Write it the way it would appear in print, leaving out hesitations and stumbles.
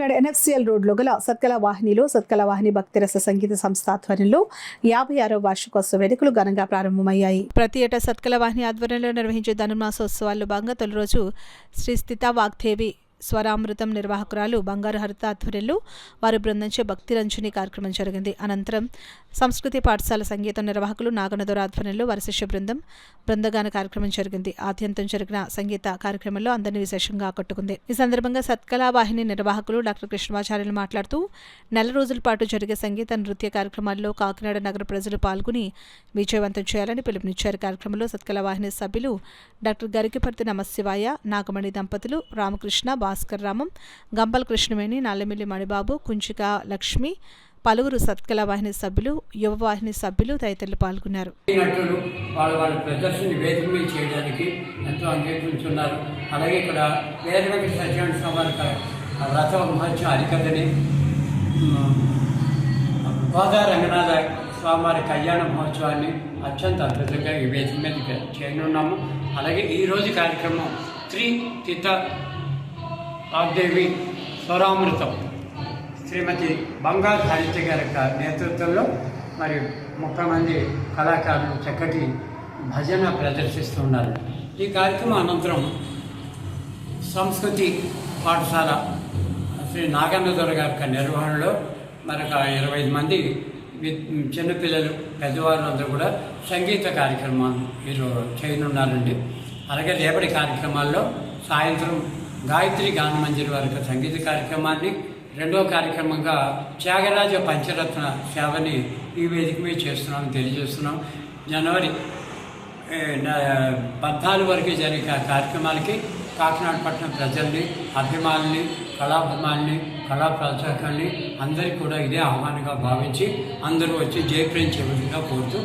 Kakinada NFCL రోడ్లో గల సత్కళ వాహినిలో సత్కళ వాహిని భక్తిరస సంగీత సంస్థ ఆధ్వర్యంలో 56వ వార్షికోత్సవ వేడుకలు ఘనంగా ప్రారంభమయ్యాయి. ప్రతి ఏటా సత్కళ వాహిని ఆధ్వర్యంలో నిర్వహించే ధనుర్మాసోత్సవాల్లో భాగంగా తొలి రోజు శ్రీ స్థితా వాగ్దేవి స్వరామృతం నిర్వాహకురాలు బంగారు హరిత ఆధ్వర్యంలో వారి బృందంచే భక్తి రంజని కార్యక్రమం జరిగింది. అనంతరం సంస్కృతి పాఠశాల సంగీత నిర్వాహకులు నాగనదొర ఆధ్వర్యంలో వారి శిష్య బృందగాన కార్యక్రమం జరిగింది. ఆద్యంతం జరిగిన సంగీత కార్యక్రమంలో అందరినీ విశేషంగా ఆకట్టుకుంది. ఈ సందర్భంగా సత్కళ వాహిని నిర్వాహకులు డాక్టర్ కృష్ణమాచార్యులు మాట్లాడుతూ నెల రోజుల పాటు జరిగే సంగీత నృత్య కార్యక్రమాల్లో కాకినాడ నగర ప్రజలు పాల్గొని విజయవంతం చేయాలని పిలుపునిచ్చారు. కార్యక్రమంలో సత్కళ వాహిని సభ్యులు డాక్టర్ గరికిపర్తి నమశివాయ, నాగమణి దంపతులు, రామకృష్ణ, భాస్కర్ రామం, గంపల్ కృష్ణవేణి, నల్లమిల్లి మణిబాబు, కుంచిక లక్ష్మి, పలువురు సత్కళ వాహిని సభ్యులు, యువ వాహిని సభ్యులు తదితరులు పాల్గొన్నారు. వాళ్ళ ప్రదర్శన వేదిక మీద చేయడానికి ఎంతో అంగీకరించున్నారు. అలాగే ఇక్కడ వేద వెంకట సత్యనారాయణ స్వామి రథ మహోత్సవ హరికథని, గోదా రంగనాథ స్వామివారి కళ్యాణ మహోత్సవాన్ని అత్యంత అద్భుతంగా ఈ వేదిక మీద చేయనున్నాము. అలాగే ఈరోజు కార్యక్రమం శ్రీ స్థితా వాగ్దేవి స్వరామృతం శ్రీమతి బంగారు హరిత గారి నేతృత్వంలో మరి 30 మంది కళాకారులు చక్కటి భజన ప్రదర్శిస్తున్నారు. ఈ కార్యక్రమం అనంతరం సంస్కృతి పాఠశాల శ్రీ నాగన్నదొర గారి నిర్వహణలో మరొక 25 మంది చిన్నపిల్లలు, పెద్దవారు అందరూ కూడా సంగీత కార్యక్రమాలు ఈరోజు చేయనున్నారండి. అలాగే రేపటి కార్యక్రమాల్లో సాయంత్రం గాయత్రి గానమంజరి వారి సంగీత కార్యక్రమాన్ని, రెండవ కార్యక్రమంగా త్యాగరాజ పంచరత్న సేవని ఈ వేదిక మీద చేస్తున్నామని తెలియజేస్తున్నాం. జనవరి 14 వరకు జరిగే కార్యక్రమాలకి కాకినాడ పట్టణ ప్రజల్ని, అభిమానుల్ని, కళాభిమానుల్ని, కళా ప్రోత్సాహకాల్ని అందరికీ కూడా ఇదే ఆహ్వానంగా భావించి అందరూ వచ్చి జయప్రదం చేయవలసిందిగా కోరుతూ